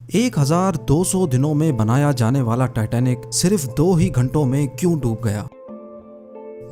1200 दिनों में बनाया जाने वाला टाइटैनिक सिर्फ 2 ही घंटों में क्यों डूब गया?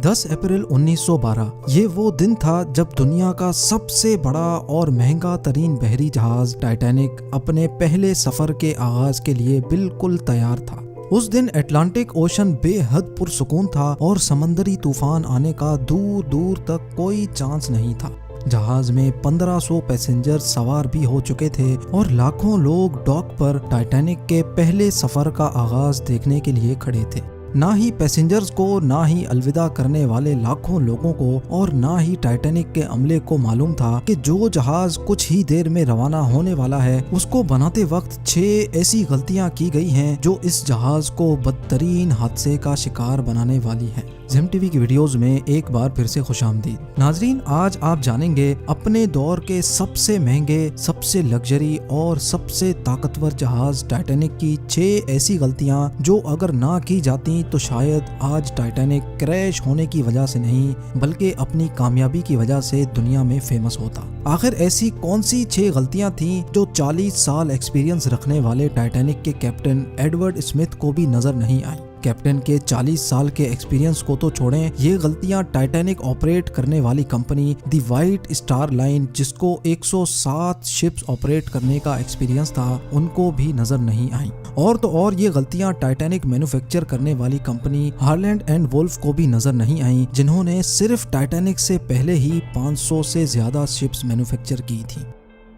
10 अप्रैल 1912 ये वो दिन था जब दुनिया का सबसे बड़ा और महंगा तरीन बहरी जहाज टाइटैनिक अपने पहले सफर के आगाज के लिए बिल्कुल तैयार था। उस दिन अटलांटिक ओशन बेहद पुरसुकून था और समंदरी तूफान आने का दूर दूर तक कोई चांस नहीं था। जहाज में 1500 पैसेंजर सवार भी हो चुके थे और लाखों लोग डॉक पर टाइटैनिक के पहले सफर का आगाज देखने के लिए खड़े थे। ना ही पैसेंजर्स को, ना ही अलविदा करने वाले लाखों लोगों को और ना ही टाइटैनिक के अमले को मालूम था कि जो जहाज कुछ ही देर में रवाना होने वाला है उसको बनाते वक्त 6 ऐसी गलतियां की गई हैं जो इस जहाज को बदतरीन हादसे का शिकार बनाने वाली हैं। ज़ेम टीवी की वीडियोस में एक बार फिर से खुशामदीद। नाजरीन, आज आप जानेंगे अपने दौर के सबसे महंगे, सबसे लग्जरी और सबसे ताकतवर जहाज टाइटैनिक की 6 ऐसी गलतियां जो अगर ना की जाती तो शायद आज टाइटैनिक क्रैश होने की वजह से नहीं बल्कि अपनी कामयाबी की वजह से दुनिया में फेमस होता। आखिर ऐसी कौन सी 6 गलतियां थीं जो 40 साल एक्सपीरियंस रखने वाले टाइटैनिक के कैप्टन एडवर्ड स्मिथ को भी नजर नहीं आई? कैप्टन के 40 साल के एक्सपीरियंस को तो छोड़ें, ये गलतियां टाइटैनिक ऑपरेट करने वाली कंपनी दी व्हाइट स्टार लाइन, जिसको 107 शिप्स ऑपरेट करने का एक्सपीरियंस था, उनको भी नजर नहीं आई। और तो और ये गलतियां टाइटैनिक मैन्युफैक्चर करने वाली कंपनी हार्लैंड एंड वुल्फ को भी नजर नहीं आई, जिन्होंने सिर्फ टाइटैनिक से पहले ही 500 से ज्यादा शिप्स मैन्युफैक्चर की थी।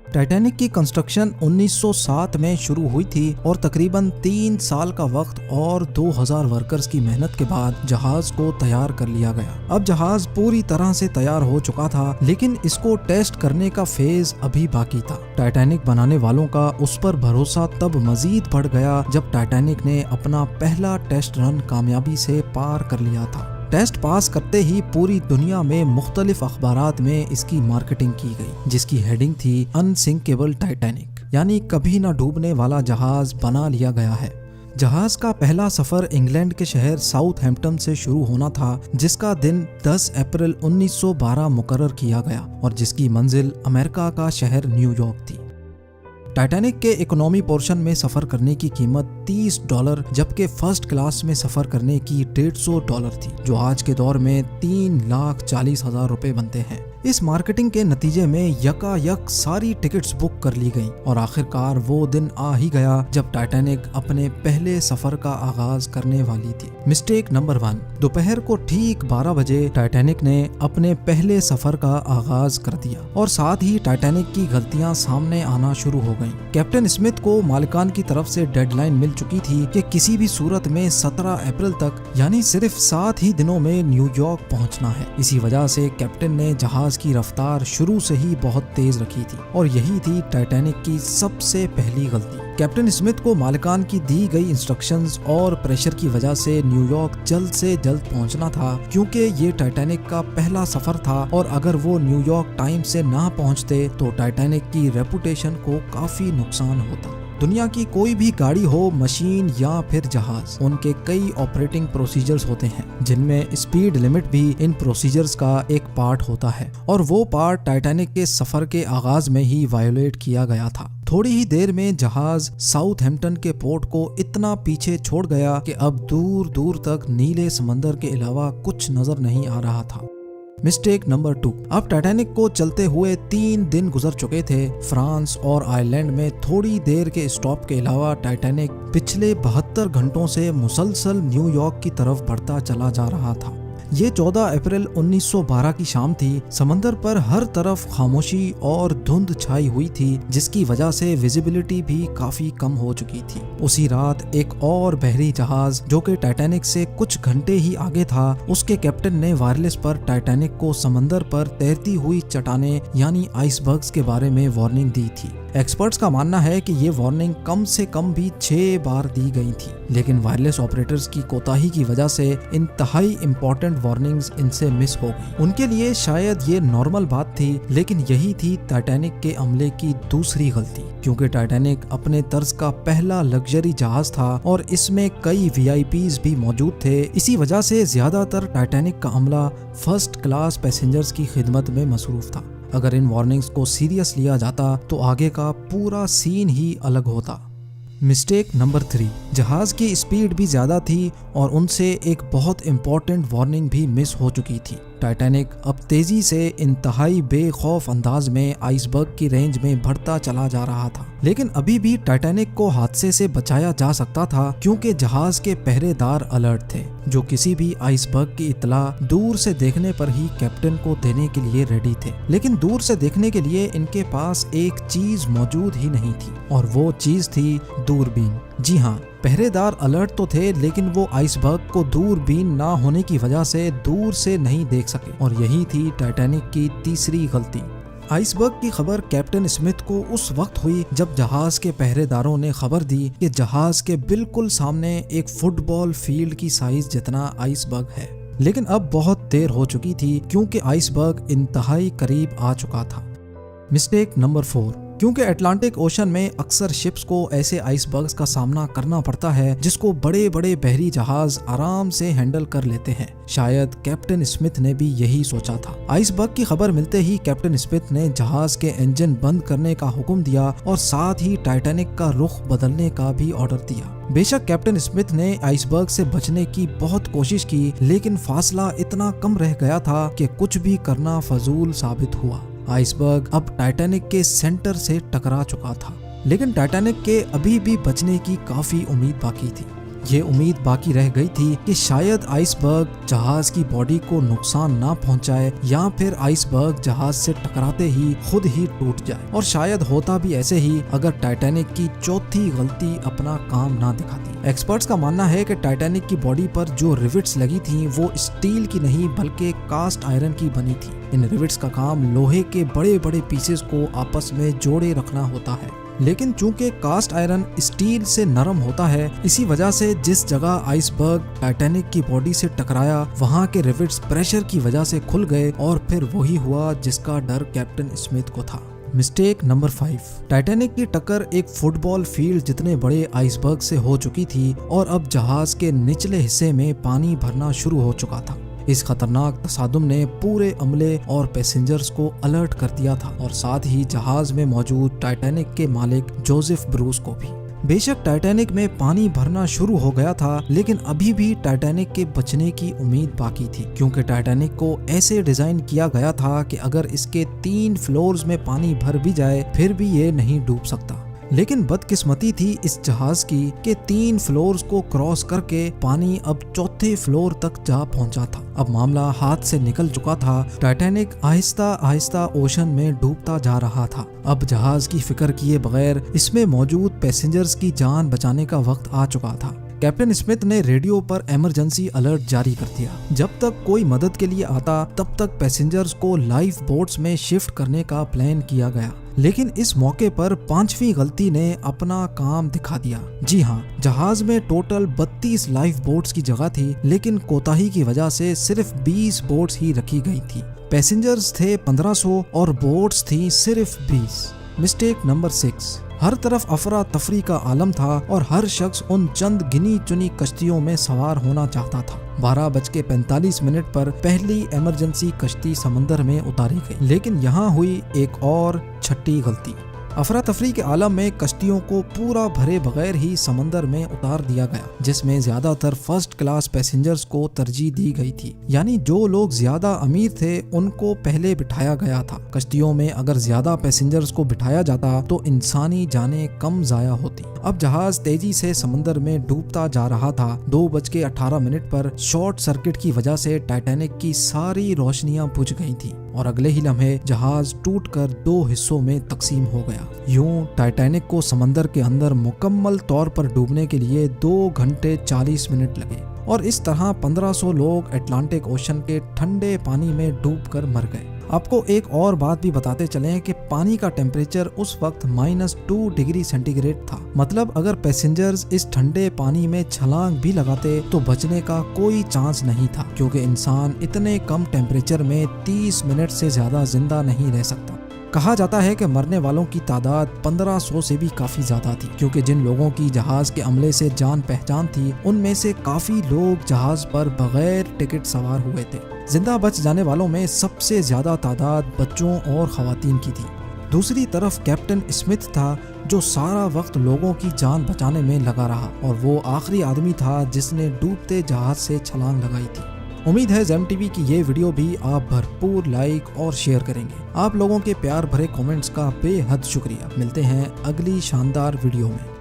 टाइटैनिक की कंस्ट्रक्शन 1907 में शुरू हुई थी और तकरीबन 3 साल का वक्त और 2000 वर्कर्स की मेहनत के बाद जहाज को तैयार कर लिया गया। अब जहाज पूरी तरह से तैयार हो चुका था, लेकिन इसको टेस्ट करने का फेज अभी बाकी था। टाइटैनिक बनाने वालों का उस पर भरोसा तब मजीद बढ़ गया जब टाइटैनिक ने अपना पहला टेस्ट रन कामयाबी से पार कर लिया था। टेस्ट पास करते ही पूरी दुनिया में मुख्तलिफ अखबारात में इसकी मार्केटिंग की गई, जिसकी हेडिंग थी अनसिंकेबल टाइटैनिक, यानी कभी ना डूबने वाला जहाज बना लिया गया है। जहाज का पहला सफर इंग्लैंड के शहर साउथहैम्पटन से शुरू होना था, जिसका दिन 10 अप्रैल 1912 मुकर्रर किया गया और जिसकी मंजिल अमेरिका का शहर न्यूयॉर्क थी। टाइटैनिक के इकोनॉमी पोर्शन में सफर करने की कीमत $30, जबकि फर्स्ट क्लास में सफर करने की $150 थी, जो आज के दौर में 3,40,000 रुपए बनते हैं। इस मार्केटिंग के नतीजे में यकायक सारी टिकट्स बुक कर ली गईं और आखिरकार वो दिन आ ही गया जब टाइटैनिक अपने पहले सफर का आगाज करने वाली थी। मिस्टेक नंबर 1, दोपहर को ठीक 12 बजे टाइटैनिक ने अपने पहले सफर का आगाज कर दिया और साथ ही टाइटैनिक की गलतियां सामने आना शुरू हो गईं। कैप्टन स्मिथ को मालिकान की तरफ से डेडलाइन मिल चुकी थी कि किसी भी सूरत में 17 अप्रैल तक, यानी सिर्फ 7 ही दिनों में न्यूयॉर्क पहुंचना है। इसी वजह से कैप्टन ने जहाज की रफ्तार शुरू से ही बहुत तेज रखी थी और यही थी टाइटैनिक की सबसे पहली गलती। कैप्टन स्मिथ को मालिकान की दी गई इंस्ट्रक्शंस और प्रेशर की वजह से न्यूयॉर्क जल्द से जल्द पहुंचना था, क्योंकि ये टाइटैनिक का पहला सफर था और अगर वो न्यूयॉर्क टाइम से ना पहुंचते तो टाइटैनिक की रेपुटेशन को काफी नुकसान होता। दुनिया की कोई भी गाड़ी हो, मशीन या फिर जहाज, उनके कई ऑपरेटिंग प्रोसीजर्स होते हैं, जिनमें स्पीड लिमिट भी इन प्रोसीजर्स का एक पार्ट होता है और वो पार्ट टाइटैनिक के सफर के आगाज में ही वायोलेट किया गया था। थोड़ी ही देर में जहाज साउथहैम्पटन के पोर्ट को इतना पीछे छोड़ गया कि अब दूर दूर तक नीले समंदर के अलावा कुछ नजर नहीं आ रहा था। मिस्टेक नंबर 2, अब टाइटैनिक को चलते हुए 3 दिन गुजर चुके थे। फ्रांस और आयरलैंड में थोड़ी देर के स्टॉप के अलावा टाइटैनिक पिछले 72 घंटों से मुसलसल न्यूयॉर्क की तरफ बढ़ता चला जा रहा था। ये 14 अप्रैल 1912 की शाम थी। समंदर पर हर तरफ खामोशी और धुंध छाई हुई थी, जिसकी वजह से विजिबिलिटी भी काफी कम हो चुकी थी। उसी रात एक और बहरी जहाज जो कि टाइटैनिक से कुछ घंटे ही आगे था, उसके कैप्टन ने वायरलेस पर टाइटैनिक को समंदर पर तैरती हुई चट्टानें यानी आइसबर्ग्स के बारे में वार्निंग दी थी। एक्सपर्ट्स का मानना है कि ये वार्निंग कम से कम भी 6 बार दी गई थी, लेकिन वायरलेस ऑपरेटर्स की कोताही की वजह से इंतहाई इंपॉर्टेंट वार्निंग्स इनसे मिस हो गई। उनके लिए शायद ये नॉर्मल बात थी, लेकिन यही थी टाइटैनिक के अमले की दूसरी गलती, क्योंकि टाइटैनिक अपने तर्ज का पहला लग्जरी जहाज था और इसमें कई VIPs भी मौजूद थे। इसी वजह से ज्यादातर टाइटैनिक का अमला फर्स्ट क्लास पैसेंजर्स की खिदमत में मसरूफ था। अगर इन वार्निंग्स को सीरियस लिया जाता तो आगे का पूरा सीन ही अलग होता। मिस्टेक नंबर 3, जहाज की स्पीड भी ज्यादा थी और उनसे एक बहुत इंपॉर्टेंट वार्निंग भी मिस हो चुकी थी। टाइटैनिक अब तेजी से इंतहाई बेखौफ अंदाज में आइसबर्ग की रेंज में बढ़ता चला जा रहा था, लेकिन अभी भी टाइटैनिक को हादसे से बचाया जा सकता था क्योंकि जहाज के पहरेदार अलर्ट थे, जो किसी भी आइसबर्ग की इत्तला दूर से देखने पर ही कैप्टन को देने के लिए रेडी थे। लेकिन दूर से देखने के लिए इनके पास एक चीज मौजूद ही नहीं थी और वो चीज थी दूरबीन। जी हाँ, पहरेदार अलर्ट तो थे, लेकिन वो आइसबर्ग को दूरबीन ना होने की वजह से दूर से नहीं देख सके और यही थी टाइटैनिक की तीसरी गलती। आइसबर्ग की खबर कैप्टन स्मिथ को उस वक्त हुई जब जहाज के पहरेदारों ने खबर दी कि जहाज के बिल्कुल सामने एक फुटबॉल फील्ड की साइज जितना आइसबर्ग है। लेकिन अब बहुत देर हो चुकी थी क्योंकि आइसबर्ग इंतहाई करीब आ चुका था। मिस्टेक नंबर 4, क्योंकि अटलांटिक ओशन में अक्सर शिप्स को ऐसे आइसबर्ग्स का सामना करना पड़ता है जिसको बड़े बड़े बहरी जहाज आराम से हैंडल कर लेते हैं। शायद कैप्टन स्मिथ ने भी यही सोचा था। आइसबर्ग की खबर मिलते ही कैप्टन स्मिथ ने जहाज के इंजन बंद करने का हुक्म दिया और साथ ही टाइटैनिक का रुख बदलने का भी ऑर्डर दिया। बेशक कैप्टन स्मिथ ने आइसबर्ग से बचने की बहुत कोशिश की, लेकिन फासला इतना कम रह गया था कि कुछ भी करना फजूल साबित हुआ। आइसबर्ग अब टाइटैनिक के सेंटर से टकरा चुका था, लेकिन टाइटैनिक के अभी भी बचने की काफी उम्मीद बाकी थी। ये उम्मीद बाकी रह गई थी कि शायद आइसबर्ग जहाज की बॉडी को नुकसान ना पहुंचाए या फिर आइसबर्ग जहाज से टकराते ही खुद ही टूट जाए, और शायद होता भी ऐसे ही अगर टाइटैनिक की चौथी गलती अपना काम ना दिखाती। एक्सपर्ट्स का मानना है कि टाइटैनिक की बॉडी पर जो रिविट्स लगी थी वो स्टील की नहीं बल्कि कास्ट आयरन की बनी थी। इन रिविट्स का काम लोहे के बड़े बड़े पीसेस को आपस में जोड़े रखना होता है, लेकिन चूंकि कास्ट आयरन स्टील से नरम होता है, इसी वजह से जिस जगह आइसबर्ग टाइटैनिक की बॉडी से टकराया वहां के रिविट्स प्रेशर की वजह से खुल गए और फिर वही हुआ जिसका डर कैप्टन स्मिथ को था। मिस्टेक नंबर 5, टाइटैनिक की टक्कर एक फुटबॉल फील्ड जितने बड़े आइसबर्ग से हो चुकी थी और अब जहाज के निचले हिस्से में पानी भरना शुरू हो चुका था। इस खतरनाक तसादुम ने पूरे अमले और पैसेंजर्स को अलर्ट कर दिया था और साथ ही जहाज में मौजूद टाइटैनिक के मालिक जोसेफ ब्रूस को भी। बेशक टाइटैनिक में पानी भरना शुरू हो गया था, लेकिन अभी भी टाइटैनिक के बचने की उम्मीद बाकी थी, क्योंकि टाइटैनिक को ऐसे डिजाइन किया गया था कि अगर इसके 3 फ्लोर्स में पानी भर भी जाए फिर भी ये नहीं डूब सकता। लेकिन बदकिस्मती थी इस जहाज की कि 3 फ्लोर्स को क्रॉस करके पानी अब 4थे फ्लोर तक जा पहुंचा था। अब मामला हाथ से निकल चुका था। टाइटैनिक आहिस्ता आहिस्ता ओशन में डूबता जा रहा था। अब जहाज की फिक्र किए बगैर इसमें मौजूद पैसेंजर्स की जान बचाने का वक्त आ चुका था। कैप्टन स्मिथ ने रेडियो पर इमरजेंसी अलर्ट जारी कर दिया। जब तक कोई मदद के लिए आता तब तक पैसेंजर्स को लाइफ बोट्स में शिफ्ट करने का प्लान किया गया, लेकिन इस मौके पर 5वीं गलती ने अपना काम दिखा दिया। जी हाँ, जहाज में टोटल 32 लाइफ बोट्स की जगह थी, लेकिन कोताही की वजह से सिर्फ 20 बोट्स ही रखी गई थी। पैसेंजर्स थे 1500 और बोट्स थी सिर्फ 20। मिस्टेक नंबर 6, हर तरफ अफरा तफरी का आलम था और हर शख्स उन चंद गिनी चुनी कश्तियों में सवार होना चाहता था। 12:45 पर पहली इमरजेंसी कश्ती समंदर में उतारी गई, लेकिन यहाँ हुई एक और छठी गलती। अफरा तफरी के आलम में कश्तियों को पूरा भरे बगैर ही समंदर में उतार दिया गया, जिसमें ज्यादातर फर्स्ट क्लास पैसेंजर्स को तरजीह दी गई थी। यानी जो लोग ज्यादा अमीर थे उनको पहले बिठाया गया था। कश्तियों में अगर ज्यादा पैसेंजर्स को बिठाया जाता तो इंसानी जानें कम जाया होती। अब जहाज तेजी से समंदर में डूबता जा रहा था। 2:18 पर शॉर्ट सर्किट की वजह से टाइटैनिक की सारी रोशनियां बुझ गई थी और अगले ही लम्हे जहाज टूटकर 2 हिस्सों में तकसीम हो गया। यूं टाइटैनिक को समंदर के अंदर मुकम्मल तौर पर डूबने के लिए 2 घंटे 40 मिनट लगे और इस तरह 1500 लोग अटलांटिक ओशन के ठंडे पानी में डूबकर मर गए। आपको एक और बात भी बताते चलें कि पानी का टेम्परेचर उस वक्त -2 डिग्री सेंटीग्रेड था। मतलब अगर पैसेंजर्स इस ठंडे पानी में छलांग भी लगाते तो बचने का कोई चांस नहीं था, क्योंकि इंसान इतने कम टेम्परेचर में 30 मिनट से ज्यादा जिंदा नहीं रह सकता। कहा जाता है कि मरने वालों की तादाद 1500 से भी काफी ज्यादा थी, क्योंकि जिन लोगों की जहाज के अमले से जान पहचान थी उनमें से काफी लोग जहाज पर बगैर टिकट सवार हुए थे। जिंदा बच जाने वालों में सबसे ज्यादा तादाद बच्चों और खवातीन की थी। दूसरी तरफ कैप्टन स्मिथ था जो सारा वक्त लोगों की जान बचाने में लगा रहा और वो आखिरी आदमी था जिसने डूबते जहाज से छलांग लगाई थी। उम्मीद है जेम टीवी की ये वीडियो भी आप भरपूर लाइक और शेयर करेंगे। आप लोगों के प्यार भरे कमेंट्स का बेहद शुक्रिया। मिलते हैं अगली शानदार वीडियो में।